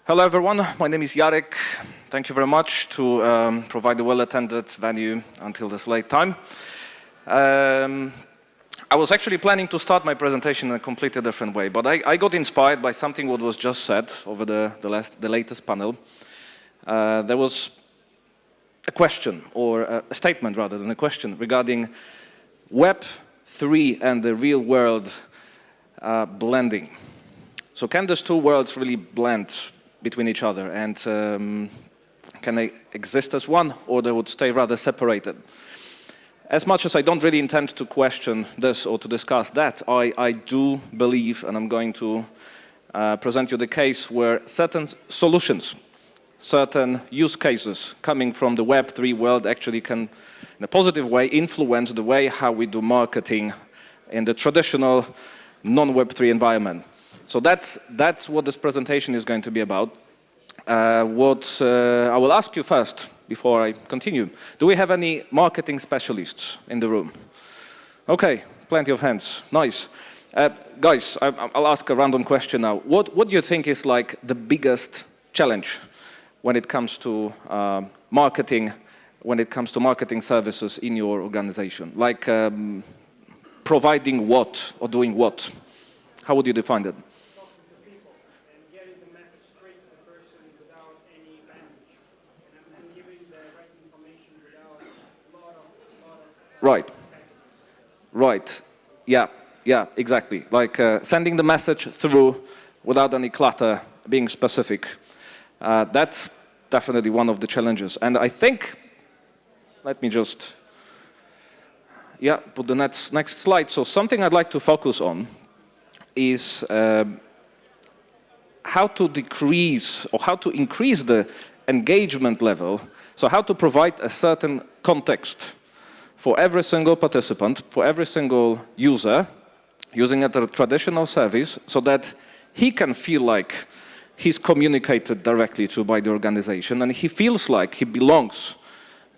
Hello everyone, my name is Jarek. Thank you very much to provide a well-attended venue until this late time. I was actually planning to start my presentation in a completely different way, but I got inspired by something what was just said over the latest panel. There was a question, or a statement rather than a question, regarding Web3 and the real world blending. So can these two worlds really blend between each other, and can they exist as one, or they would stay rather separated? As much as I don't really intend to question this or to discuss that, I do believe, and I'm going to present you the case where certain solutions, certain use cases coming from the Web3 world actually can, in a positive way, influence the way how we do marketing in the traditional non-Web3 environment. So that's what this presentation is going to be about. I will ask you first, before I continue, do we have any marketing specialists in the room? Okay, plenty of hands, nice. Guys, I'll ask a random question now. What do you think is like the biggest challenge when it comes to marketing, when it comes to marketing services in your organization? Like providing what or doing what? How would you define it? Right. Yeah, exactly. Like sending the message through without any clutter, being specific. That's definitely one of the challenges. And I think, let me just, put the next slide. So something I'd like to focus on is how to decrease or how to increase the engagement level. So how to provide a certain context for every single participant, for every single user, using a traditional service, so that he can feel like he's communicated directly to by the organization, and he feels like he belongs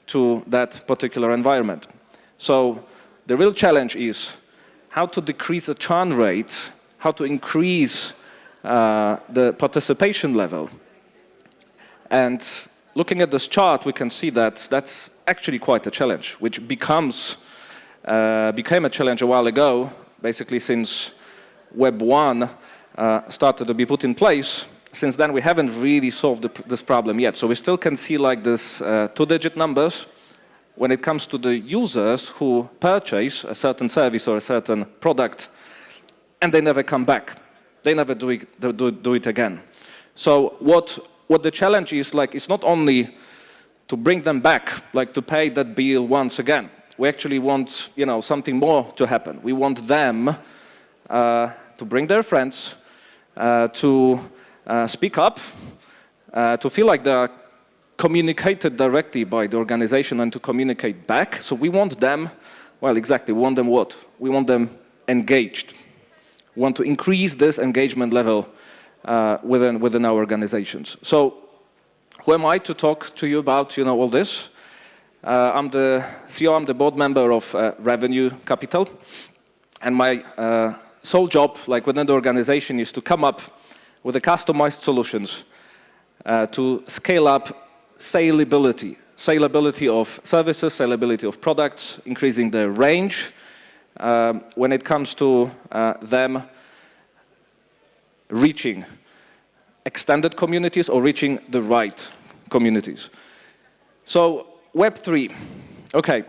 to that particular environment. So the real challenge is how to decrease the churn rate, how to increase the participation level. And looking at this chart, we can see that that's actually quite a challenge, which became a challenge a while ago, basically since Web 1 started to be put in place. Since then, we haven't really solved this problem yet. So we still can see like this two-digit numbers when it comes to the users who purchase a certain service or a certain product, and they never come back. They never do it again. So what the challenge is, like, it's not only to bring them back, like to pay that bill once again. We actually want, something more to happen. We want them to bring their friends, to speak up, to feel like they're communicated directly by the organization and to communicate back. So we want them, well, exactly, we want them what? We want them engaged. We want to increase this engagement level within our organizations. So who am I to talk to you about, all this? I'm the CEO, I'm the board member of Revenue Capital, and my sole job, like within the organization, is to come up with the customized solutions to scale up salability of services, salability of products, increasing the range when it comes to them reaching extended communities or reaching the right communities. So Web3, okay,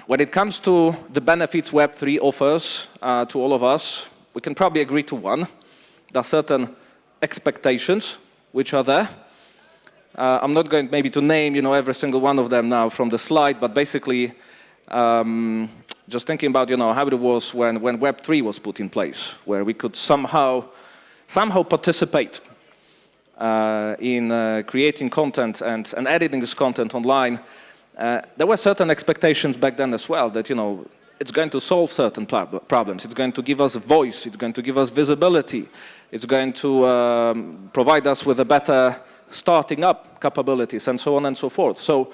when it comes to the benefits Web3 offers to all of us, we can probably agree to one. There are certain expectations which are there. I'm not going maybe to name, every single one of them now from the slide, but basically just thinking about, how it was when Web3 was put in place, where we could somehow participate in creating content and editing this content online. There were certain expectations back then as well that, it's going to solve certain problems. It's going to give us a voice. It's going to give us visibility. It's going to provide us with a better starting up capabilities and so on and so forth. So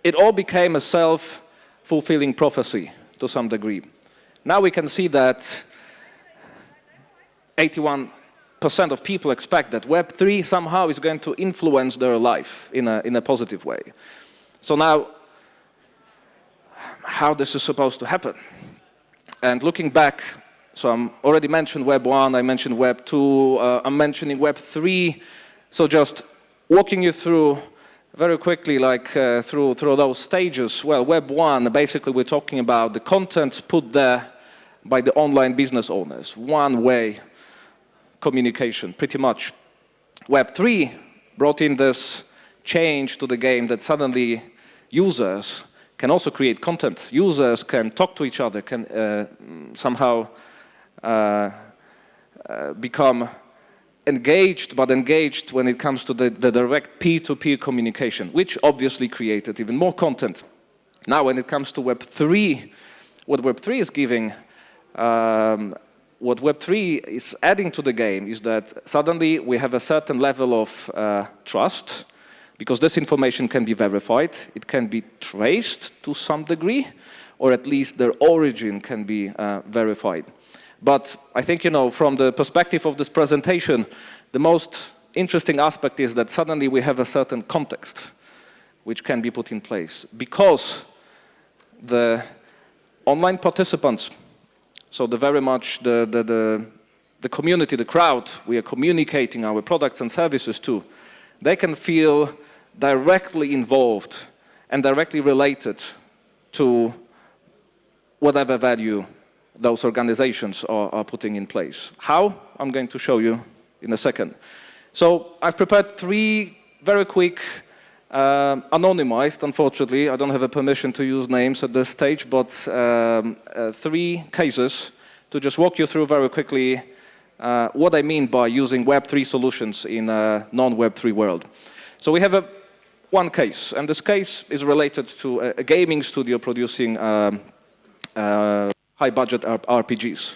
it all became a self-fulfilling prophecy to some degree. Now we can see that 81 percent of people expect that Web3 somehow is going to influence their life in a positive way. So now, how this is supposed to happen? And looking back, so I already mentioned Web 1, I mentioned Web 2, I'm mentioning Web 3. So just walking you through very quickly, like through those stages. Well, Web 1, basically we're talking about the content put there by the online business owners. One-way communication, pretty much. Web 3 brought in this change to the game that suddenly users can also create content. Users can talk to each other, can somehow become engaged, but engaged when it comes to the direct peer-to-peer communication, which obviously created even more content. Now, when it comes to Web 3, what Web 3 is giving, what Web 3 is adding to the game is that suddenly we have a certain level of trust, because this information can be verified, it can be traced to some degree, or at least their origin can be verified. But I think, you know, from the perspective of this presentation, the most interesting aspect is that suddenly we have a certain context which can be put in place, because the online participants, so the very much the community, the crowd we are communicating our products and services to, they can feel directly involved and directly related to whatever value those organizations are putting in place. How? I'm going to show you in a second. So I've prepared 3 very quick, anonymized, unfortunately. I don't have a permission to use names at this stage, but 3 cases to just walk you through very quickly what I mean by using Web3 solutions in a non-Web3 world. So we have one case, and this case is related to a gaming studio producing high-budget RPGs.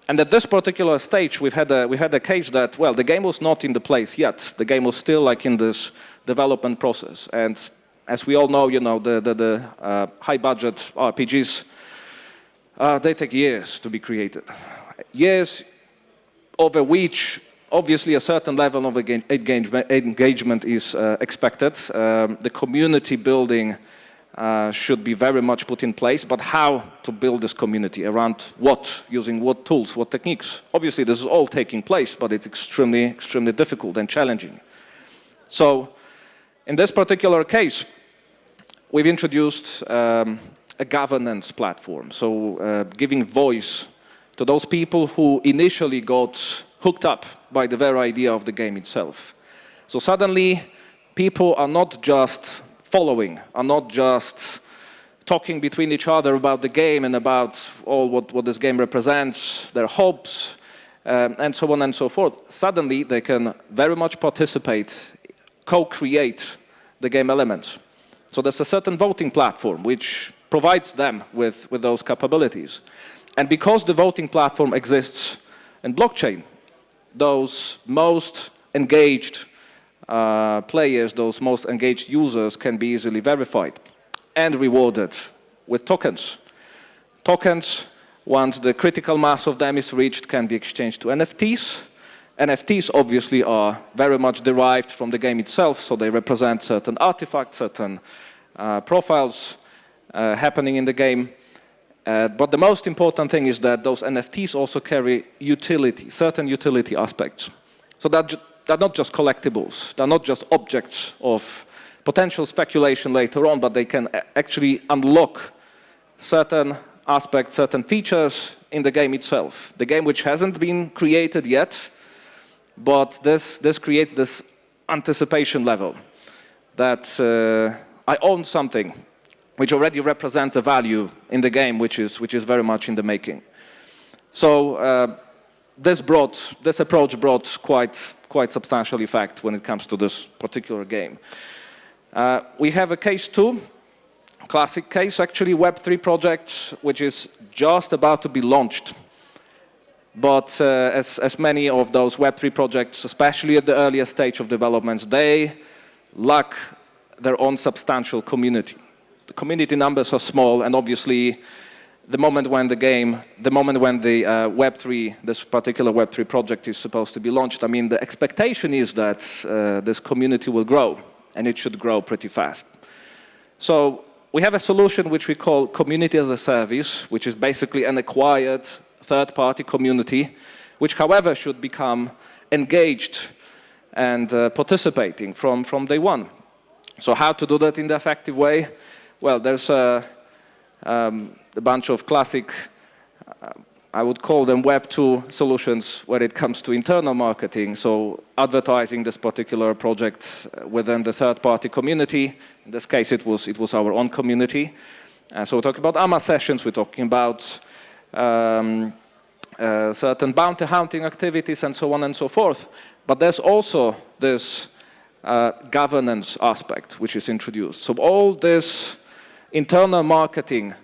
And at this particular stage, we had a case that, well, the game was not in the place yet. The game was still like in this development process. And as we all know, you know, the high-budget RPGs, they take years to be created. Years over which, obviously, a certain level of engagement is expected. The community building should be very much put in place, but how to build this community, around what, using what tools, what techniques. Obviously, this is all taking place, but it's extremely, extremely difficult and challenging. So, in this particular case, we've introduced a governance platform, so giving voice to those people who initially got hooked up by the very idea of the game itself. So suddenly, people are not just following, are not just talking between each other about the game and about all what this game represents, their hopes, and so on and so forth. Suddenly, they can very much participate, co-create the game elements. So there's a certain voting platform which provides them with those capabilities. And because the voting platform exists in blockchain, those most engaged players, those most engaged users can be easily verified and rewarded with tokens. Tokens, once the critical mass of them is reached, can be exchanged to NFTs. NFTs obviously are very much derived from the game itself, so they represent certain artifacts, certain profiles happening in the game. But the most important thing is that those NFTs also carry utility, certain utility aspects. So that they're not just collectibles, they're not just objects of potential speculation later on, but they can actually unlock certain aspects, certain features in the game itself. The game which hasn't been created yet, but this creates this anticipation level that I own something which already represents a value in the game, which is very much in the making. So this approach brought quite substantial effect when it comes to this particular game. We have a case too, classic case actually, Web3 project, which is just about to be launched. But as many of those Web3 projects, especially at the earlier stage of developments, they lack their own substantial community. The community numbers are small, and obviously the moment when the Web3, this particular Web3 project is supposed to be launched, I mean, the expectation is that this community will grow, and it should grow pretty fast. So we have a solution which we call community as a service, which is basically an acquired third-party community, which, however, should become engaged and participating from day one. So how to do that in the effective way? Well, there's a bunch of classic, I would call them Web2 solutions when it comes to internal marketing. So advertising this particular project within the third-party community. In this case, it was our own community. So we're talking about AMA sessions. We're talking about certain bounty hunting activities and so on and so forth. But there's also this governance aspect which is introduced. So all this internal marketing,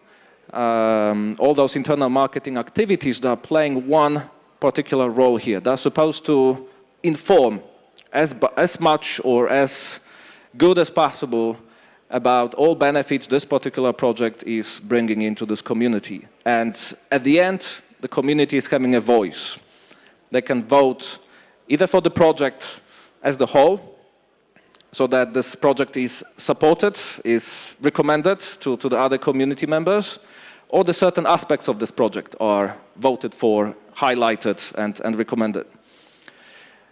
all those internal marketing activities that are playing one particular role here. They're supposed to inform as much or as good as possible about all benefits this particular project is bringing into this community. And at the end, the community is having a voice. They can vote either for the project as the whole, so that this project is supported, is recommended to the other community members, or the certain aspects of this project are voted for, highlighted, and recommended.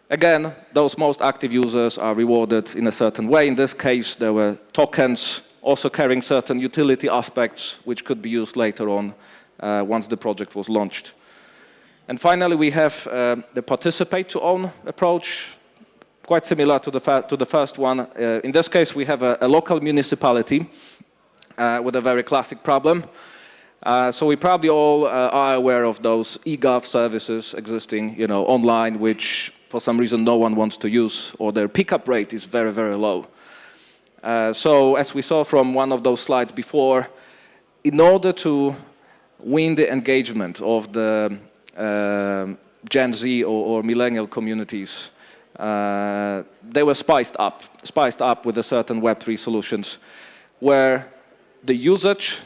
Again, those most active users are rewarded in a certain way. In this case, there were tokens also carrying certain utility aspects, which could be used later on once the project was launched. And finally, we have the participate-to-own approach, quite similar to the first one. In this case, we have a local municipality with a very classic problem. So we probably all are aware of those eGov services existing, online, which for some reason no one wants to use, or their pickup rate is very, very low. So as we saw from one of those slides before, in order to win the engagement of the Gen Z or millennial communities, they were spiced up with a certain Web3 solutions, where the usage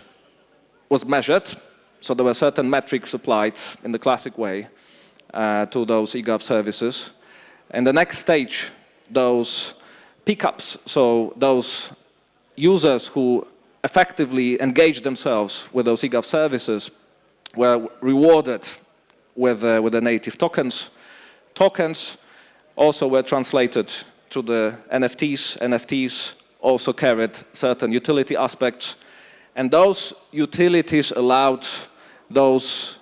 was measured, so there were certain metrics applied in the classic way to those eGov services. And the next stage, those pickups, so those users who effectively engaged themselves with those eGov services were rewarded with the native tokens. Tokens also were translated to the NFTs. NFTs also carried certain utility aspects. And those utilities allowed those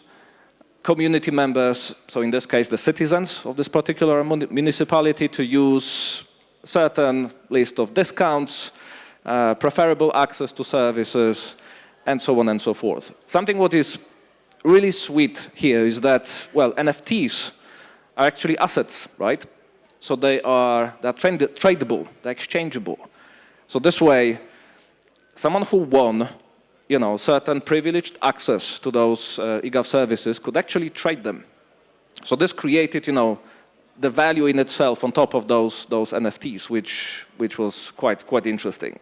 community members, so in this case the citizens of this particular municipality, to use certain list of discounts, preferable access to services, and so on and so forth. Something what is really sweet here is that, well, NFTs are actually assets, right? So they're tradable, they're exchangeable. So this way, someone who won, certain privileged access to those eGov services could actually trade them. So this created, the value in itself on top of those NFTs, which was quite interesting.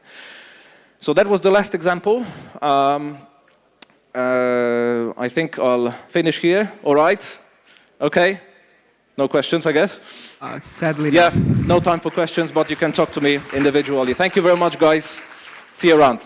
So that was the last example. I think I'll finish here. All right? Okay. No questions, I guess? Sadly, yeah, no time for questions, but you can talk to me individually. Thank you very much, guys. See you around.